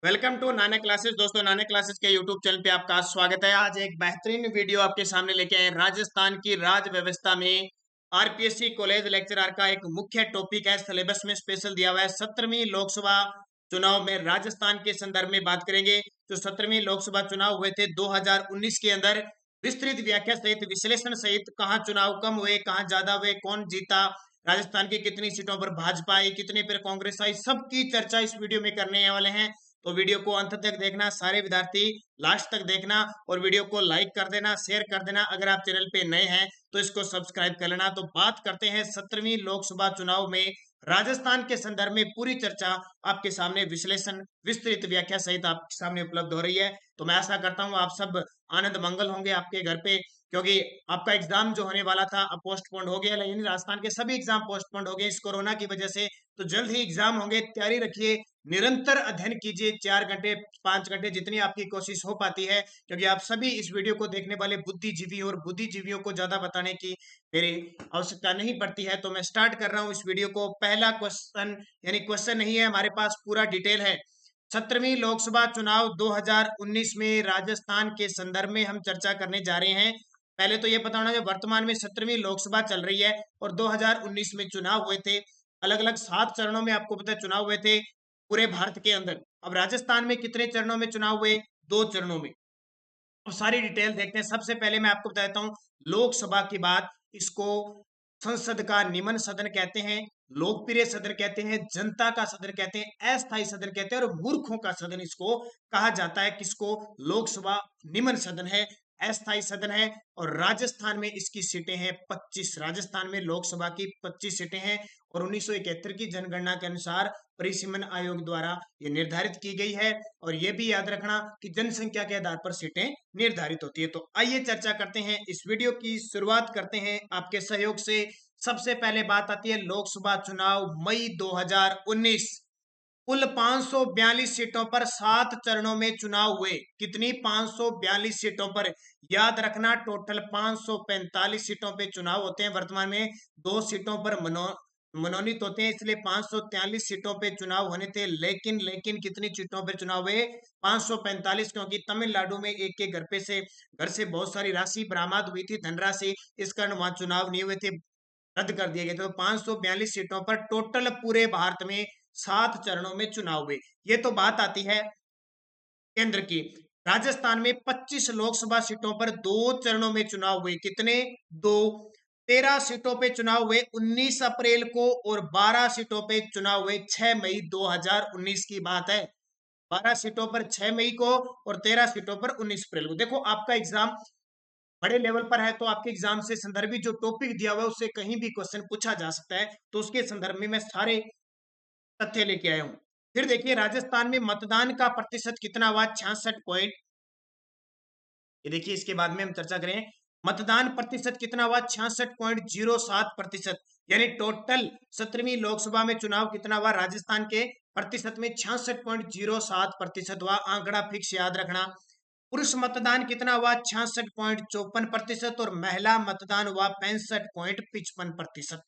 Welcome to Nana classes. दोस्तों, नाना classes के YouTube channel पे आपका स्वागत है। आज एक बेहतरीन वीडियो आपके सामने लेके आए। राजस्थान की राज व्यवस्था में आरपीएससी कॉलेज लेक्चरर का एक मुख्य टॉपिक है, सिलेबस में स्पेशल दिया हुआ है। 17वीं लोकसभा चुनाव में राजस्थान के संदर्भ में बात करेंगे। जो 17वीं लोकसभा चुनाव हुए थे 2019 के अंदर, विस्तृत व्याख्या सहित विश्लेषण सहित कहाँ चुनाव कम हुए, कहाँ ज्यादा हुए, कौन जीता, राजस्थान की कितनी सीटों पर भाजपा आई, कितने पर कांग्रेस आई, सबकी चर्चा इस वीडियो में करने वाले हैं। तो वीडियो को अंत तक देखना, सारे विद्यार्थी लास्ट तक देखना और वीडियो को लाइक कर देना, शेयर कर देना। अगर आप चैनल पे नए हैं तो इसको सब्सक्राइब कर लेना। तो बात करते हैं 17वीं लोकसभा चुनाव में राजस्थान के संदर्भ में पूरी चर्चा आपके सामने विश्लेषण विस्तृत व्याख्या सहित आपके सामने उपलब्ध हो रही है। तो मैं आशा करता हूं आप सब आनंद मंगल होंगे आपके घर पे, क्योंकि आपका एग्जाम जो होने वाला था अब पोस्टपोन्ड हो गया। लेकिन राजस्थान के सभी एग्जाम पोस्टपोन्ड हो गए इस कोरोना की वजह से। तो जल्द ही एग्जाम होंगे, तैयारी रखिए, निरंतर अध्ययन कीजिए, 4 घंटे 5 घंटे जितनी आपकी कोशिश हो पाती है, क्योंकि आप सभी इस वीडियो को देखने वाले बुद्धिजीवी और बुद्धिजीवियों को ज्यादा बताने की मेरी आवश्यकता नहीं पड़ती है। तो मैं स्टार्ट कर रहा हूं इस वीडियो को। पहला क्वेश्चन, यानी क्वेश्चन नहीं है, हमारे पास पूरा डिटेल है। 17वीं लोकसभा चुनाव 2019 में राजस्थान के संदर्भ में हम चर्चा करने जा रहे हैं। पहले तो ये पता होना चाहिए, वर्तमान में 17वीं लोकसभा चल रही है और 2019 में चुनाव हुए थे। अलग अलग 7 चरणों में आपको पता है चुनाव हुए थे पूरे भारत के अंदर। अब राजस्थान में कितने चरणों में चुनाव हुए? 2 चरणों में। अब सारी डिटेल देखते हैं। सबसे पहले मैं आपको बता देता हूँ, लोकसभा की बात, इसको संसद का निम्न सदन कहते हैं, लोकप्रिय सदन कहते हैं, जनता का सदन कहते हैं, अस्थायी सदन कहते हैं और मूर्खों का सदन इसको कहा जाता है। किसको? लोकसभा निम्न सदन है, अस्थायी सदन है। और राजस्थान में इसकी सीटें हैं 25। राजस्थान में लोकसभा की 25 सीटें हैं और 1971 की जनगणना के अनुसार परिसीमन आयोग द्वारा ये निर्धारित की गई है। और ये भी याद रखना कि जनसंख्या के आधार पर सीटें निर्धारित होती है। तो आइए चर्चा करते हैं, इस वीडियो की शुरुआत करते हैं आपके सहयोग से। सबसे पहले बात आती है लोकसभा चुनाव मई 2019। कुल 542 सीटों पर 7 चरणों में चुनाव हुए। कितनी? 542 सीटों पर। याद रखना, टोटल 545 सीटों पे चुनाव होते हैं। वर्तमान में 2 सीटों पर मनोनीत होते हैं, इसलिए 543 सीटों पे चुनाव होने थे। लेकिन लेकिन कितनी सीटों पे चुनाव हुए? 545, क्योंकि तमिलनाडु में एक के घर से बहुत सारी राशि बरामद हुई थी, धनराशि, इस कारण वहां चुनाव नहीं हुए थे, रद्द कर दिए गए थे। तो 542 सीटों पर टोटल पूरे भारत में 7 चरणों में चुनाव हुए। ये तो बात आती है केंद्र की। राजस्थान में 25 लोकसभा सीटों पर 2 चरणों में चुनाव हुए। कितने? 2। 13 सीटों पे चुनाव हुए 19 अप्रैल को और 12 सीटों पे चुनाव हुए 6 मई 2019 की बात है। 12 सीटों पर 6 मई को और 13 सीटों पर 19 अप्रैल को। देखो, आपका एग्जाम बड़े लेवल पर है तो आपके एग्जाम से संदर्भित जो टॉपिक दिया हुआ है उससे कहीं भी क्वेश्चन पूछा जा सकता है। तो उसके संदर्भ में मैं सारे तथ्य लेके आया हूं। फिर देखिए, राजस्थान में मतदान का प्रतिशत कितना हुआ? 66 पॉइंट। ये देखिए, इसके बाद में हम चर्चा करें। मतदान प्रतिशत कितना हुआ? 66.07%। यानी टोटल 17वीं लोकसभा में चुनाव कितना हुआ राजस्थान के प्रतिशत में? 66.07% हुआ। आंकड़ा फिक्स याद रखना। पुरुष मतदान कितना हुआ? 66.54% और महिला मतदान हुआ 65.55%।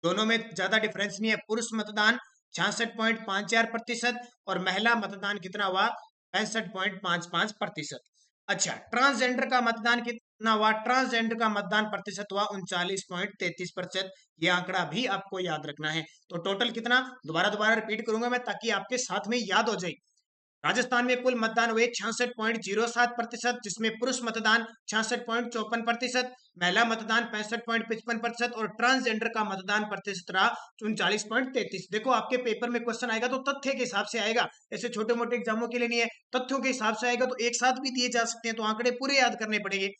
दोनों में ज्यादा डिफरेंस नहीं है। पुरुष मतदान 66.54% और महिला मतदान कितना हुआ? 65.55%। अच्छा, ट्रांसजेंडर का मतदान कितना हुआ? ट्रांसजेंडर का मतदान प्रतिशत हुआ 39.33%। ये आंकड़ा भी आपको याद रखना है। तो टोटल कितना? दोबारा दोबारा रिपीट करूंगा मैं ताकि आपके साथ में याद हो जाए। राजस्थान में कुल मतदान हुए 66.07%, जिसमें पुरुष मतदान 66.54%, महिला मतदान 65.55% और ट्रांसजेंडर का मतदान प्रतिशत रहा 39.33। देखो, आपके पेपर में क्वेश्चन आएगा तो तथ्य के हिसाब से आएगा, ऐसे छोटे मोटे एग्जामों के लिए नहीं है, तथ्यों के हिसाब से आएगा। तो एक साथ भी दिए जा सकते हैं, तो आंकड़े पूरे याद करने पड़ेंगे।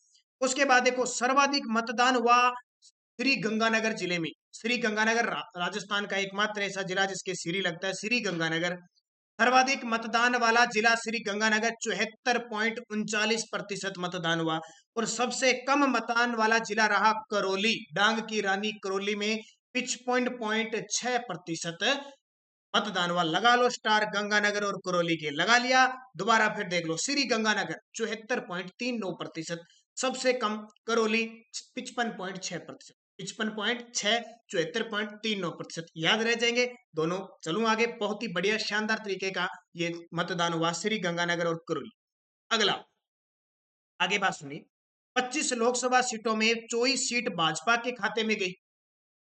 उसके बाद देखो, सर्वाधिक मतदान हुआ श्री गंगानगर जिले में। श्री गंगानगर राजस्थान का एकमात्र ऐसा जिला जिसके श्री लगता है, श्री गंगानगर। सर्वाधिक मतदान वाला जिला श्री गंगानगर, 74.39% मतदान हुआ। और सबसे कम मतदान वाला जिला रहा करौली, डांग की रानी करौली में 55.6% मतदान हुआ। लगा लो स्टार गंगानगर और करौली के, लगा लिया। दोबारा फिर देख लो, श्री गंगानगर 74.39%, सबसे कम करौली 55.6%। 55.6 74.39%। याद रह जाएंगे दोनों। चलूं आगे, बहुत ही बढ़िया शानदार तरीके का ये मतदान हुआ श्री गंगानगर और करौली। अगला, आगे बात सुनिए। 25 लोकसभा सीटों में 24 सीट भाजपा के खाते में गई।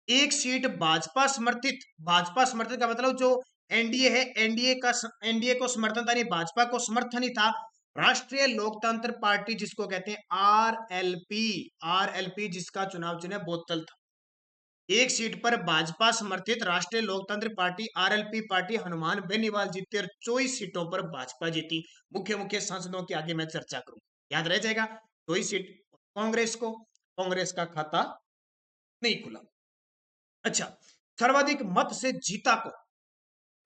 एक सीट भाजपा समर्थित का मतलब जो एनडीए है, एनडीए को समर्थन था, नहीं भाजपा को समर्थन ही था। राष्ट्रीय लोकतंत्र पार्टी जिसको कहते हैं आरएलपी जिसका चुनाव चिन्ह बोतल था। एक सीट पर भाजपा समर्थित राष्ट्रीय लोकतंत्र party RLP party Hanuman Beniwal जीती और 24 सीटों पर भाजपा जीती। मुख्य मुख्य सांसदों की आगे मैं चर्चा करूं, याद रह जाएगा। 24 सीट कांग्रेस का खाता नहीं खुला। अच्छा, सर्वाधिक मत से जीता को,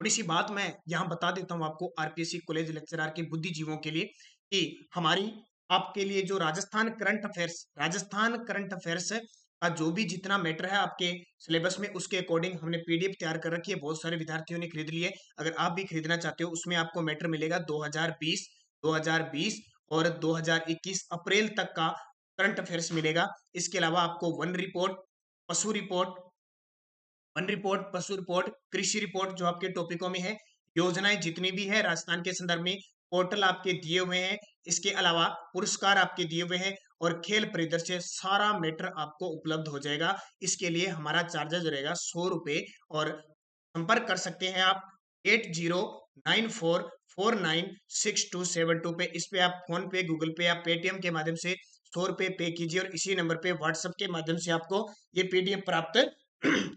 थोड़ी सी बात मैं यहां बता देता हूं आपको आरपीएससी कॉलेज लेक्चरर के बुद्धिजीवों के लिए कि हमारी आपके लिए जो राजस्थान करंट अफेयर्स का जो भी जितना मैटर है आपके सिलेबस में, उसके अकॉर्डिंग हमने पीडीएफ तैयार कर रखी है। बहुत सारे विद्यार्थियों ने खरीद लिए। अगर आप भी खरीदना चाहते हो, उसमें आपको मैटर मिलेगा 2020 और 2021 अप्रैल तक का करंट अफेयर्स मिलेगा। इसके अलावा आपको वन रिपोर्ट, पशु रिपोर्ट, कृषि रिपोर्ट जो आपके टॉपिकों में है, योजनाएं जितनी भी है राजस्थान के संदर्भ में, पोर्टल आपके दिए हुए हैं। इसके अलावा पुरस्कार आपके दिए हुए हैं और खेल परिदृश्य, सारा मैटर आपको उपलब्ध हो जाएगा। इसके लिए हमारा चार्जेज रहेगा 100 रुपए और संपर्क कर सकते हैं आप 8094496272 पे। इस पे आप फोन पे, गूगल पे या पेटीएम के माध्यम से 100 रुपए पे कीजिए और इसी नंबर पे व्हाट्सएप के माध्यम से आपको ये पीडीएफ प्राप्त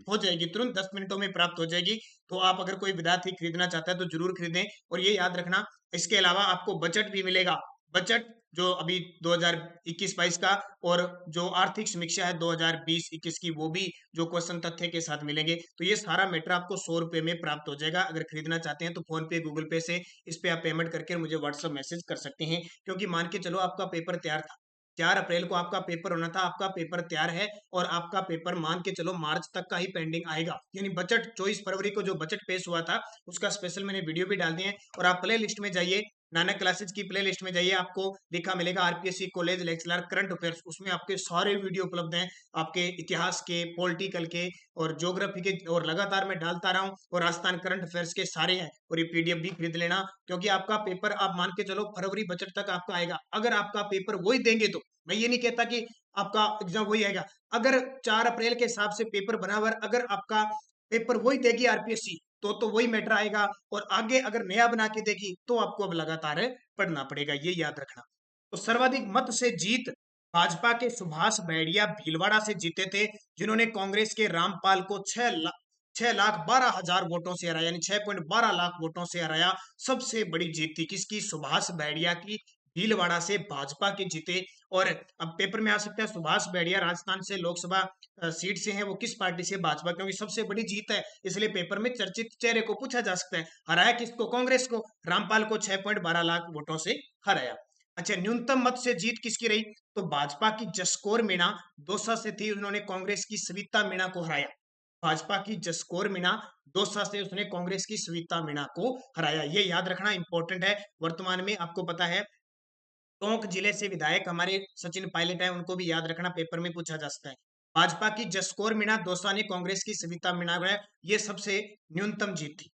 हो जाएगी, तुरंत 10 मिनटों में प्राप्त हो जाएगी। तो आप अगर कोई विद्यार्थी खरीदना चाहता है तो जरूर खरीदें। और ये याद रखना, इसके अलावा आपको बजट भी मिलेगा। बजट जो अभी 2021-22 का और जो आर्थिक समीक्षा है 2020-21 की, वो भी जो क्वेश्चन तथ्य के साथ मिलेंगे। तो ये सारा मैटर आपको 100 रुपए में प्राप्त हो जाएगा। अगर खरीदना चाहते हैं तो फोन पे, गूगल पे से इस पे आप पेमेंट करके मुझे व्हाट्सएप मैसेज कर सकते हैं। क्योंकि मान के चलो आपका पेपर तैयार था, 4 अप्रैल को आपका पेपर होना था, आपका पेपर तैयार है और आपका पेपर मान के चलो मार्च तक का ही पेंडिंग आएगा। यानी बजट 24 फरवरी को जो बजट पेश हुआ था उसका स्पेशल मैंने वीडियो भी डाल दिए हैं। और आप प्ले लिस्ट में जाइए, नानक क्लासेज की प्ले लिस्ट में जाइए, आपको लिखा मिलेगा RPSC college lecturer current affairs. उसमें आपके सारे वीडियो उपलब्ध हैं, आपके इतिहास के, पॉलिटिकल के और ज्योग्राफी के, और लगातार मैं डालता रहा हूँ। और राजस्थान करंट अफेयर्स के सारे हैं। और ये पीडीएफ भी खरीद लेना, क्योंकि आपका पेपर आप मान के चलो फरवरी बजट तक आपका आएगा। अगर आपका पेपर वही देंगे तो मैं ये नहीं कहता कि आपका एग्जाम वही आएगा। अगर 4 अप्रैल के हिसाब से पेपर बना हुआ, अगर आपका पेपर वही देगी आरपीएससी तो वही मैटर आएगा। और आगे अगर नया बना के देगी तो आपको अब लगातार पढ़ना पड़ेगा, ये याद रखना। तो सर्वाधिक मत से जीत भाजपा के सुभाष बैडिया भीलवाड़ा से जीते थे, जिन्होंने कांग्रेस के रामपाल को 6,12,000 वोटों से हराया, यानी 6.12 लाख वोटों से हराया। सबसे बड़ी जीत थी किसकी? सुभाष बैडिया की, भीलवाड़ा से भाजपा के जीते। और अब पेपर में आ सकता है सुभाष बैडिया राजस्थान से लोकसभा सीट से हैं, वो किस पार्टी से? भाजपा, क्योंकि सबसे बड़ी जीत है इसलिए पेपर में चर्चित चेहरे को पूछा जा सकता है। हराया किसको? कांग्रेस को। रामपाल को 6.12 लाख वोटों से हराया। अच्छा, न्यूनतम मत से जीत किसकी रही? तो भाजपा की जसकौर मीणा दौसा से थी, उन्होंने कांग्रेस की सविता मीणा को हराया। भाजपा की जसकौर मीणा दौसा से उसने कांग्रेस की सविता मीणा को हराया, ये याद रखना इंपॉर्टेंट है। वर्तमान में आपको पता है टोंक जिले से विधायक हमारे सचिन पायलट है, उनको भी याद रखना, पेपर में पूछा जा सकता है। भाजपा की जसकौर मीणा दौसा ने कांग्रेस की सविता मीणा को, ये सबसे न्यूनतम जीत थी।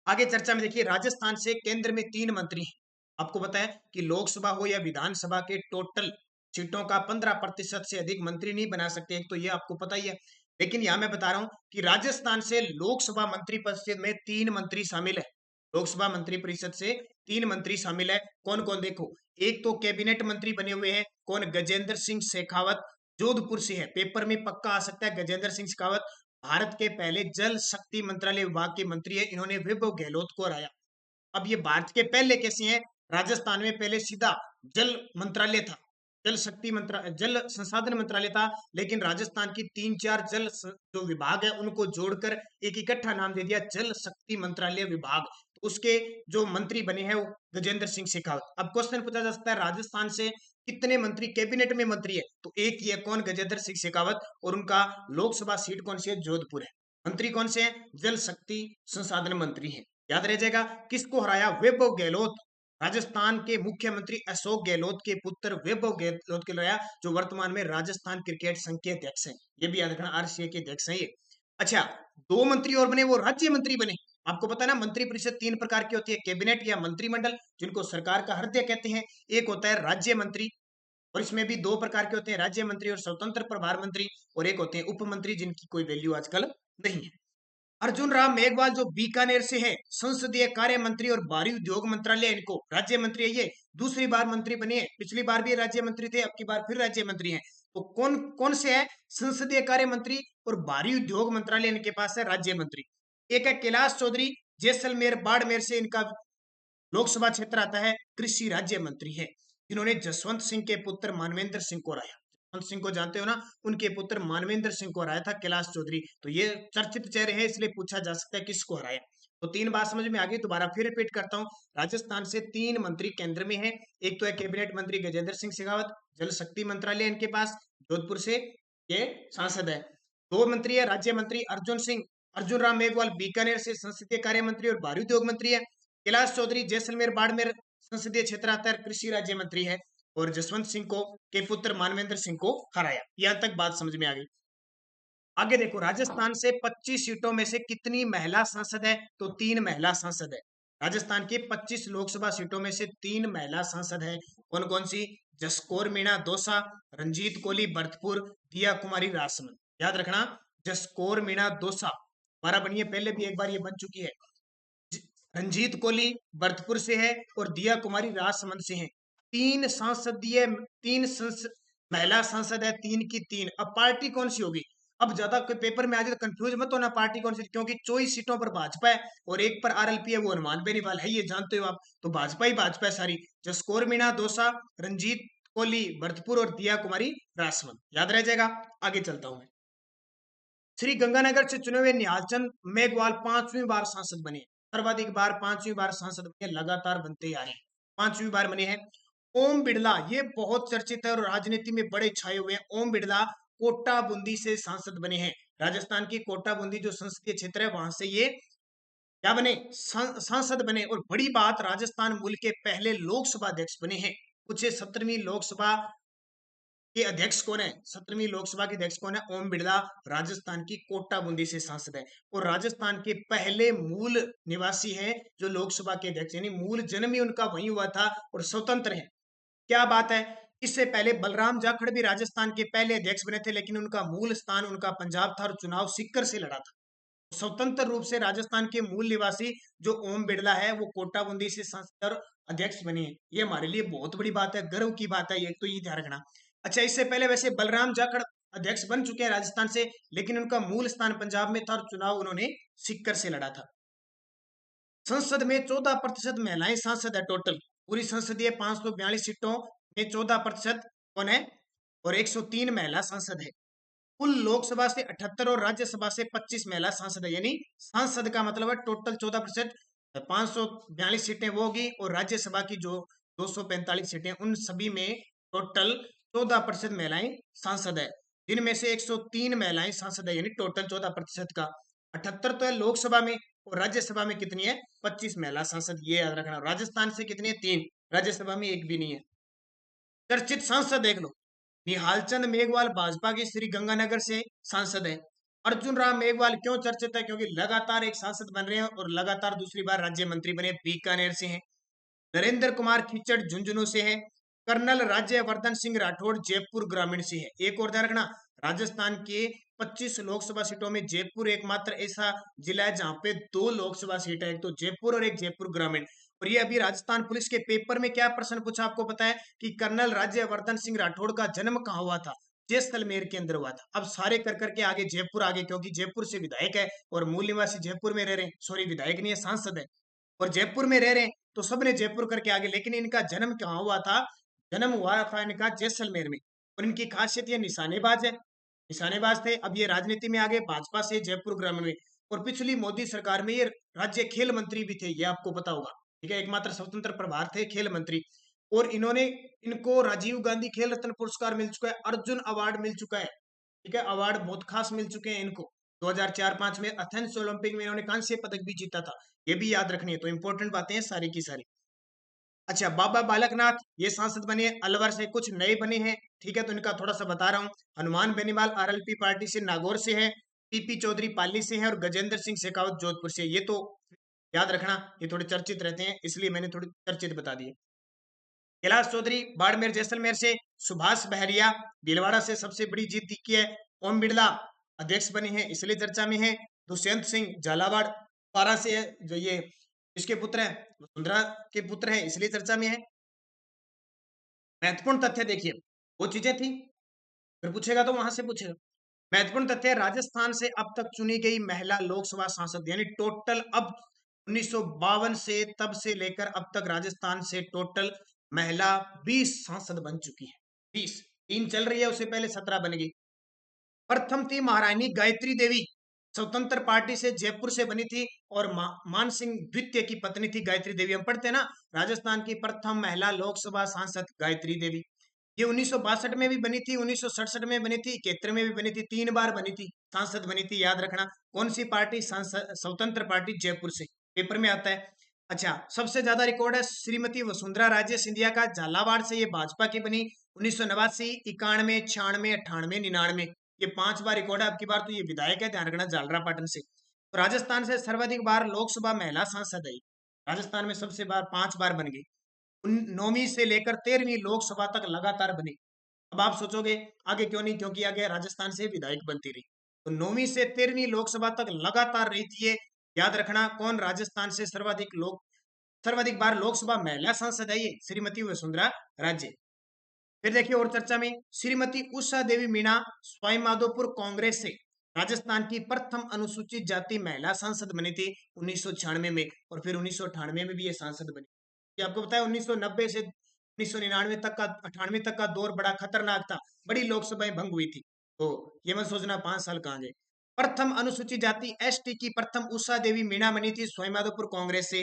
आगे चर्चा में देखिए, राजस्थान से केंद्र में 3 मंत्री हैं। आपको पता है कि लोकसभा हो या विधानसभा के टोटल सीटों का 15% से अधिक मंत्री नहीं बना सकते, तो ये आपको पता ही है। लेकिन यहां मैं बता रहा हूं कि राजस्थान से लोकसभा मंत्री परिषद में 3 मंत्री शामिल है। लोकसभा मंत्री परिषद से 3 मंत्री शामिल है। कौन कौन? देखो, एक तो कैबिनेट मंत्री बने हुए हैं। कौन? गजेंद्र सिंह शेखावत, जोधपुर से है, पेपर में पक्का आ सकता है। गजेंद्र सिंह शेखावत भारत के पहले जल शक्ति मंत्रालय विभाग के मंत्री है, इन्होंने वैभव गहलोत को हराया। अब ये भारत के पहले कैसे हैं? राजस्थान में पहले सीधा जल मंत्रालय था, जल संसाधन मंत्रालय था, लेकिन राजस्थान की 3-4 जो विभाग है उनको जोड़कर एक इकट्ठा नाम दे दिया, जल शक्ति मंत्रालय विभाग। तो उसके जो मंत्री बने हैं वो गजेंद्र सिंह शेखावत। अब क्वेश्चन पूछा जा सकता है राजस्थान से कितने मंत्री कैबिनेट में मंत्री है? तो एक ही है, कौन? गजेंद्र सिंह शेखावत। और उनका लोकसभा सीट कौन सी है? जोधपुर है। मंत्री कौन से हैं? जल शक्ति संसाधन मंत्री हैं। याद रह जाएगा। किसको हराया? वैभव गहलोत। राजस्थान के मुख्यमंत्री अशोक गहलोत के पुत्र वैभव गहलोत के लोया, जो वर्तमान में राजस्थान क्रिकेट संघ के अध्यक्ष हैं। ये भी याद रखना, आरसीए के अध्यक्ष हैं ये। अच्छा, दो मंत्री और बने, वो राज्य मंत्री बने। आपको पता है ना, मंत्री परिषद तीन प्रकार की होती है, कैबिनेट या मंत्रिमंडल, जिनको सरकार का हृदय कहते हैं। एक होता है राज्य मंत्री, और इसमें भी दो प्रकार के होते हैं, राज्य मंत्री और स्वतंत्र प्रभार मंत्री, और एक होते हैं उप मंत्री, जिनकी कोई वैल्यू आजकल नहीं है। अर्जुन राम मेघवाल जो बीकानेर से है, संसदीय कार्य मंत्री और भारी उद्योग मंत्रालय, इनको राज्य मंत्री है ये, दूसरी बार मंत्री बने हैं। पिछली बार भी राज्य मंत्री थे, अब की बार फिर राज्य मंत्री हैं। तो कौन कौन से है? संसदीय कार्य मंत्री और भारी उद्योग मंत्रालय इनके पास है, राज्य मंत्री। एक है कैलाश चौधरी, जैसलमेर बाड़मेर से इनका लोकसभा क्षेत्र आता है, कृषि राज्य मंत्री है, जिन्होंने जसवंत सिंह के पुत्र मानवेंद्र सिंह को हराया। जसवंत सिंह को जानते हो ना, उनके पुत्र मानवेंद्र सिंह को हराया था कैलाश चौधरी। तो ये चर्चित चेहरे हैं, इसलिए पूछा जा सकता है किसको हराया। तो तीन बात समझ में आ गई, दोबारा फिर रिपीट करता हूँ। राजस्थान से तीन मंत्री केंद्र में है। एक तो है कैबिनेट मंत्री गजेंद्र सिंह शेखावत, जल शक्ति मंत्रालय इनके पास, जोधपुर से ये सांसद है। दो मंत्री है राज्य मंत्री अर्जुन सिंह, अर्जुन राम मेघवाल बीकानेर से संसदीय कार्य मंत्री और भारी उद्योग मंत्री है। कैलाश चौधरी जैसलमेर बाड़मेर संसदीय क्षेत्र आता है, कृषि राज्य मंत्री है। और जसवंत सिंह को के पुत्र मानवेंद्र सिंह को हराया। यहां तक बात समझ में आ गई। आगे देखो, राजस्थान से 25 सीटों में से कितनी महिला सांसद है? तो तीन महिला सांसद है। राजस्थान की 25 लोकसभा सीटों में से तीन महिला सांसद है। कौन कौन सी? जसकौर मीणा दौसा, रंजीत कोली भरतपुर, दिया कुमारी राजसमंद। याद रखना, जसकौर मीणा दौसा हमारा बनी है, पहले भी एक बार ये बन चुकी है। रंजीत कोहली भरतपुर से है और दिया कुमारी राजसमंद से है। तीन सांसदीय, महिला सांसद है, तीन की तीन। अब पार्टी कौन सी होगी? अब ज्यादा कोई पेपर में आ जाए तो कंफ्यूज मत होना पार्टी कौन सी, क्योंकि 24 सीटों पर भाजपा है और एक पर आरएलपी है, वो हनुमान बेनीवाल है, ये जानते हो आप। तो भाजपा ही भाजपा है सारी। जसकौर मीणा दौसा, रंजीत कोहली भरतपुर और दिया कुमारी राजसमंद, याद रह जाएगा। आगे चलता हूं मैं। श्री गंगानगर से चुने हुए निहालचंद मेघवाल 5वीं बार सांसद बने। सर्वाधिक बार 5वीं बार सांसद बने, लगातार बनते आ रहे हैं, 5वीं बार बने हैं। ओम बिड़ला, ये बहुत चर्चित है और राजनीति में बड़े छाए हुए हैं। ओम बिड़ला कोटा बूंदी से सांसद बने हैं। राजस्थान की कोटा बूंदी जो संसदीय क्षेत्र है, वहां से ये क्या बने? सांसद बने। और बड़ी बात, राजस्थान मूल के पहले लोकसभा अध्यक्ष बने हैं। पूछे 17वीं लोकसभा के अध्यक्ष कौन है? 17वीं लोकसभा के अध्यक्ष कौन है? ओम बिड़ला, राजस्थान की कोटा बूंदी से सांसद है। और राजस्थान के पहले मूल निवासी है जो लोकसभा के अध्यक्ष, यानी मूल जन्म ही उनका वहीं हुआ था और स्वतंत्र है। क्या बात है। इससे पहले बलराम जाखड़ भी राजस्थान के पहले अध्यक्ष बने थे, लेकिन उनका मूल स्थान उनका पंजाब था और चुनाव सीकर से लड़ा था। स्वतंत्र रूप से राजस्थान के मूल निवासी जो ओम बिड़ला है, वो कोटा बूंदी से सांसद और अध्यक्ष बने हैं। ये हमारे लिए बहुत बड़ी बात है, गर्व की बात है, ये तो ये ध्यान रखना। अच्छा, इससे पहले वैसे बलराम जाखड़ अध्यक्ष बन चुके हैं राजस्थान से, लेकिन उनका मूल स्थान पंजाब में था और चुनाव उन्होंने सीकर से लड़ा था। संसद में 14% महिलाएं सांसद है टोटल। पूरी संसदीय 542 सीटों में 14% कौन है? और 103 महिला सांसद है। कुल लोकसभा से 78 और राज्यसभा से 25 महिला सांसद है, यानी सांसद का मतलब है टोटल 14%। 542 सीटें वो होगी और राज्यसभा की जो 245 सीटें, उन सभी में टोटल 14% महिलाएं सांसद है, जिनमें से 103 महिलाएं सांसद है, यानी टोटल 14% का। 78 तो है लोकसभा में और राज्यसभा में कितनी है? 25 महिला सांसद, ये याद रखना। राजस्थान से कितनी है? 3। राज्यसभा में एक भी नहीं है। चर्चित सांसद देख लो, निहालचंद मेघवाल भाजपा के श्री गंगानगर से सांसद है। अर्जुन राम मेघवाल क्यों चर्चित है? क्योंकि लगातार एक सांसद बन रहे हैं और लगातार दूसरी बार राज्य मंत्री बने, बीकानेर से हैं। नरेंद्र कुमार खिचड़ झुंझुनू से है। कर्नल राज्यवर्धन सिंह राठौड़ जयपुर ग्रामीण से है। एक और ध्यान रखना, राजस्थान के 25 लोकसभा सीटों में जयपुर एकमात्र ऐसा जिला है जहां पे 2 लोकसभा सीट है, एक तो जयपुर और एक जयपुर ग्रामीण। और ये अभी राजस्थान पुलिस के पेपर में क्या प्रश्न पूछा आपको पता है? कि कर्नल राज्यवर्धन सिंह राठौड़ का जन्म कहाँ हुआ था? जैसलमेर के अंदर हुआ था। अब सारे कर करके आगे जयपुर आगे, क्योंकि जयपुर से विधायक है और मूल निवासी जयपुर में रह रहे हैं। सॉरी, विधायक नहीं है, सांसद है और जयपुर में रह रहे हैं, तो सबने जयपुर करके आगे। लेकिन इनका जन्म कहाँ हुआ था? जन्म हुआ था इनका जैसलमेर में। और इनकी खासियत ये निशानेबाज है, निशानेबाज थे। अब ये राजनीति में आगे भाजपा से जयपुर ग्रामीण में। और पिछली मोदी सरकार में ये राज्य खेल मंत्री भी थे, ये आपको पता होगा। ठीक है, एकमात्र स्वतंत्र प्रभार थे खेल मंत्री। और इन्होंने, इनको राजीव गांधी खेल रत्न पुरस्कार मिल चुका है, अर्जुन अवार्ड मिल चुका है। ठीक है, अवार्ड बहुत खास मिल चुके हैं इनको। 2004-5 में एथेंस ओलंपिक में इन्होंने कांस्य पदक भी जीता था। ये भी याद रखनी है, तो इंपॉर्टेंट बातें हैं सारी की सारी। अच्छा, बाबा बालकनाथ ये सांसद बने, अलवर से कुछ नए बने हैं, ठीक है, तो इनका थोड़ा सा बता रहा हूँ। हनुमान बेनीवाल आरएलपी पार्टी से नागौर से है, पीपी चौधरी पाली से है और गजेंद्र सिंह शेखावत जोधपुर से। ये तो याद रखना, ये थोड़े चर्चित रहते हैं, इसलिए मैंने थोड़ी चर्चित बता दिए। कैलाश चौधरी बाड़मेर जैसलमेर से, सुभाष बहरिया भीलवाड़ा से सबसे बड़ी जीत दिखी है, ओम बिरला अध्यक्ष बने हैं इसलिए चर्चा में है, दुष्यंत सिंह झालावाड़ पारा से है, जो ये इसके पुत्र हैं वसुंधरा के पुत्र हैं इसलिए चर्चा में है। महत्वपूर्ण तथ्य देखिए, वो चीजें थी, फिर पूछेगा तो वहां से पूछेगा। महत्वपूर्ण तथ्य, राजस्थान से अब तक चुनी गई महिला लोकसभा सांसद, यानी टोटल अब 1952 से तब से लेकर अब तक राजस्थान से टोटल महिला 20 सांसद बन चुकी है। 20, 3 चल रही है, उससे पहले 17 बन गई। प्रथम थी महारानी गायत्री देवी, स्वतंत्र पार्टी से जयपुर से बनी थी, और मान सिंह द्वितीय की पत्नी थी गायत्री देवी। हम पढ़ते हैं ना, राजस्थान की प्रथम महिला लोकसभा सांसद गायत्री देवी। ये 1962 में भी बनी थी, 1967 में बनी थी, 71 में भी बनी थी, 3 बार बनी थी, सांसद बनी थी, याद रखना। कौन सी पार्टी? स्वतंत्र पार्टी जयपुर से, पेपर में आता है। अच्छा, सबसे ज्यादा रिकॉर्ड है श्रीमती वसुंधरा राजे सिंधिया का, झालावाड़ से, ये भाजपा की बनी 1989, 91, 96, 98, 99, ये 5 बार रिकॉर्ड है। अब की बार तो ये विधायक है, ध्यान रखना, झालरापाटन से। तो राजस्थान से सर्वाधिक बार लोकसभा महिला सांसद है, राजस्थान में सबसे बार 5 बार बन गई। 9वीं से लेकर 13वीं लोकसभा तक लगातार बनी। अब आप सोचोगे आगे क्यों नहीं, क्योंकि आगे राजस्थान से विधायक बनती रही, तो 9वीं से 13वीं लोकसभा तक लगातार रही थी ये, याद रखना। कौन? राजस्थान से सर्वाधिक बार लोकसभा महिला सांसद है ये, श्रीमती वसुंधरा राजे। फिर देखिए और चर्चा में, श्रीमती उषा देवी मीणा सवाई माधोपुर कांग्रेस से राजस्थान की प्रथम अनुसूचित जाति महिला सांसद बनी थी 1996 में, और फिर 1998 में भी ये सांसद बनी। ये आपको बताया 1990 से 1999 तक का, 98 तक का दौर बड़ा खतरनाक था, बड़ी लोकसभाएं भंग हुई थी, तो ये मत सोचना 5 साल कहाँ गए। प्रथम अनुसूचित जाति एसटी की प्रथम उषा देवी मीणा बनी थी सवाई माधोपुर कांग्रेस से।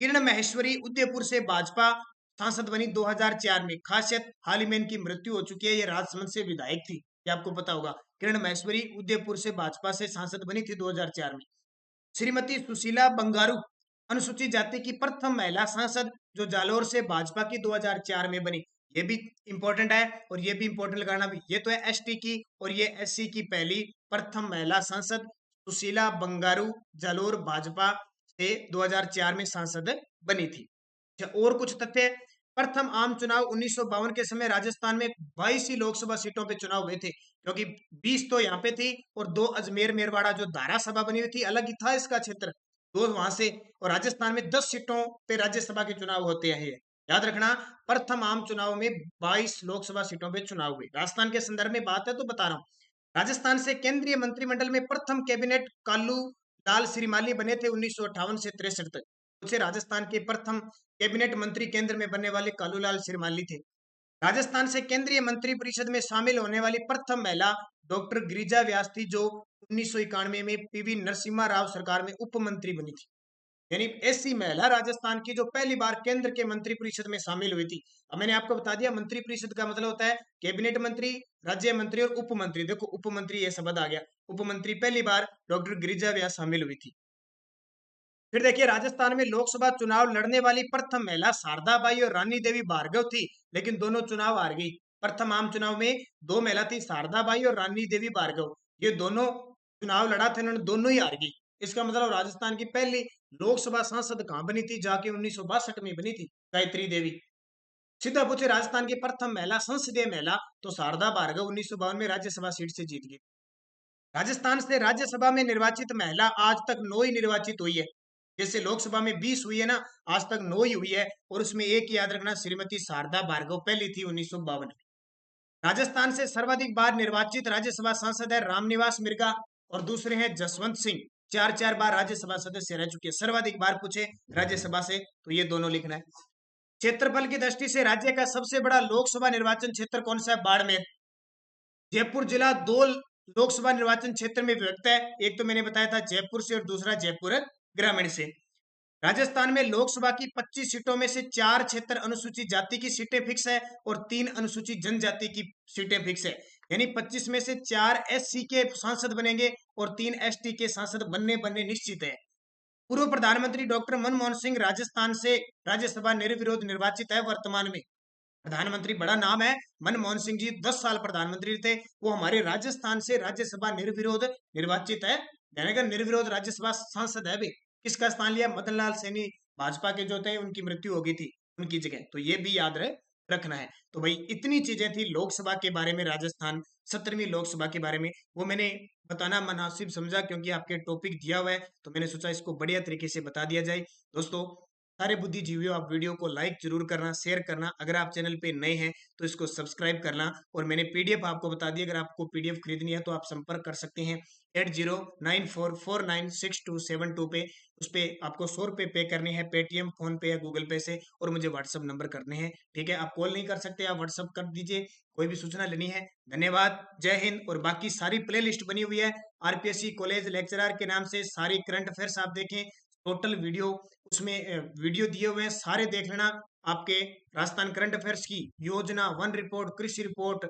किरण महेश्वरी उदयपुर से भाजपा सांसद बनी 2004 में। खासियत, हाल ही में इनकी मृत्यु हो चुकी है, ये राजसमंद से विधायक थी, ये आपको पता होगा। किरण महेश्वरी उदयपुर से भाजपा से सांसद बनी थी 2004 में। श्रीमती सुशीला बंगारू अनुसूचित जाति की प्रथम महिला सांसद, जो जालोर से भाजपा की 2004 में बनी। ये भी इंपॉर्टेंट है, और ये भी इंपॉर्टेंट लगाना भी, ये तो है एसटी की, और ये एससी की पहली प्रथम महिला सांसद सुशीला बंगारू, जालोर भाजपा से 2004 में सांसद बनी थी। अच्छा, और कुछ तथ्य, प्रथम आम चुनाव 1952 के समय राजस्थान में 22 ही लोकसभा सीटों पे चुनाव हुए थे, क्योंकि 20 तो यहाँ पे थी, और 2 अजमेर मेरवाड़ा जो धारा सभा बनी हुई थी, अलग ही था इसका क्षेत्र, 2 वहां से। और राजस्थान में 10 सीटों पे राज्यसभा के चुनाव होते हैं, याद रखना। प्रथम आम चुनाव में 22 लोकसभा सीटों पे चुनाव हुए। राजस्थान के संदर्भ में बात है तो बता रहा हूँ। राजस्थान से केंद्रीय मंत्रिमंडल में प्रथम कैबिनेट कालू लाल श्रीमाली बने थे 1958 से 63 तक। उसे राजस्थान के प्रथम कैबिनेट मंत्री केंद्र में बनने वाले कालूलाल श्रीमाली थे। राजस्थान से केंद्रीय मंत्री परिषद में शामिल होने वाली प्रथम महिला डॉक्टर गिरिजा व्यास थी, जो 1991 में पीवी नरसिम्हा राव सरकार में उप मंत्री बनी थी। यानी ऐसी महिला राजस्थान की जो पहली बार केंद्र के मंत्री परिषद में शामिल हुई थी। अब मैंने आपको बता दिया, मंत्री परिषद का मतलब होता है कैबिनेट मंत्री, राज्य मंत्री और उप मंत्री। देखो उप मंत्री ये शब्द आ गया, उप मंत्री पहली बार डॉक्टर गिरिजा व्यास शामिल हुई थी। फिर देखिए, राजस्थान में लोकसभा चुनाव लड़ने वाली प्रथम महिला शारदा बाई और रानी देवी भार्गव थी, लेकिन दोनों चुनाव हार गई। प्रथम आम चुनाव में 2 महिला थी, शारदा बाई और रानी देवी भार्गव, ये दोनों चुनाव लड़ा था, इन्होंने दोनों ही हार गई। इसका मतलब राजस्थान की पहली लोकसभा सांसद कहाँ बनी थी? जाके 1962 में बनी थी, गायत्री देवी। सीधा पूछे राजस्थान की प्रथम महिला संसदीय महिला, तो शारदा भार्गव 1952 में राज्यसभा सीट से जीत गई। राजस्थान से राज्यसभा में निर्वाचित महिला आज तक 9 ही निर्वाचित हुई है। जैसे लोकसभा में 20 हुई है ना, आज तक 9 ही हुई है, और उसमें एक याद रखना, श्रीमती शारदा भार्गव पहली थी 1952 में। राजस्थान से सर्वाधिक बार निर्वाचित राज्यसभा सांसद है रामनिवास मिर्गा, और दूसरे हैं जसवंत सिंह, 4 बार राज्यसभा सदस्य रह चुके हैं। सर्वाधिक बार पूछे राज्यसभा से तो ये दोनों लिखना है। क्षेत्रफल की दृष्टि से राज्य का सबसे बड़ा लोकसभा निर्वाचन क्षेत्र कौन सा है? बाड़मेर। जयपुर जिला 2 लोकसभा निर्वाचन क्षेत्र में विभक्त है, एक तो मैंने बताया था जयपुर से, और दूसरा जयपुर ग्रामीण से। राजस्थान में लोकसभा की 25 सीटों में से 4 क्षेत्र अनुसूचित जाति की सीटें फिक्स है, और 3 अनुसूचित जनजाति की सीटें फिक्स है। यानी 25 में से 4 एससी के सांसद बनेंगे, और 3 एसटी के सांसद बनने निश्चित है। पूर्व प्रधानमंत्री डॉक्टर मनमोहन सिंह राजस्थान से राज्यसभा निर्विरोध निर्वाचित है वर्तमान में। प्रधानमंत्री बड़ा नाम है, मनमोहन सिंह जी 10 साल प्रधानमंत्री थे, वो हमारे राजस्थान से राज्यसभा निर्विरोध निर्वाचित है। ध्यान, निर्विरोध राज्यसभा सांसद है भी। किसका स्थान लिया? मदन लाल सैनी, भाजपा के जो थे उनकी मृत्यु हो गई थी उनकी जगह, तो ये भी याद रखना है। तो भाई इतनी चीजें थी लोकसभा के बारे में, राजस्थान 17वीं लोकसभा के बारे में, वो मैंने बताना मुनासिब समझा क्योंकि आपके टॉपिक दिया हुआ है, तो मैंने सोचा इसको बढ़िया तरीके से बता दिया जाए। दोस्तों, सारे बुद्धिजीवियों, आप वीडियो को लाइक जरूर करना, शेयर करना, अगर आप चैनल पे नए हैं तो इसको सब्सक्राइब करना। और मैंने पीडीएफ आपको बता दी, अगर आपको पीडीएफ खरीदनी है तो आप संपर्क कर सकते हैं 8094496272 पे। उस पे आपको 100 रुपये पे करने हैं पेटीएम, फोन पे या गूगल पे से, और मुझे व्हाट्सअप नंबर करने हैं। ठीक है, आप कॉल नहीं कर सकते, आप व्हाट्सअप कर दीजिए, कोई भी सूचना लेनी है। धन्यवाद, जय हिंद। और बाकी सारी प्ले लिस्ट बनी हुई है आरपीएससी कॉलेज लेक्चरर के नाम से, सारी करंट अफेयर्स आप देखें, टोटल वीडियो उसमें वीडियो दिए हुए हैं, सारे देख लेना। आपके राजस्थान करंट अफेयर्स की योजना, वन रिपोर्ट, कृषि रिपोर्ट,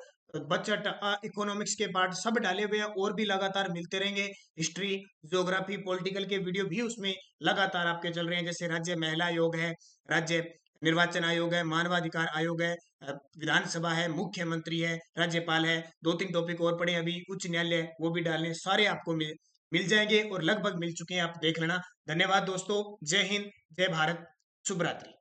बजट, इकोनॉमिक्स के पार्ट सब डाले हुए हैं, और भी लगातार मिलते रहेंगे। हिस्ट्री, ज्योग्राफी, पॉलिटिकल के वीडियो भी उसमें लगातार आपके चल रहे हैं, जैसे राज्य महिला आयोग है, राज्य निर्वाचन आयोग है, मानवाधिकार आयोग है, विधानसभा है, मुख्यमंत्री है, राज्यपाल है, 2-3 टॉपिक और पढ़े अभी, उच्च न्यायालय, वो भी डालने, सारे आपको मिल जाएंगे और लगभग मिल चुके हैं, आप देख लेना। धन्यवाद दोस्तों, जय हिंद, जय भारत, शुभ रात्रि।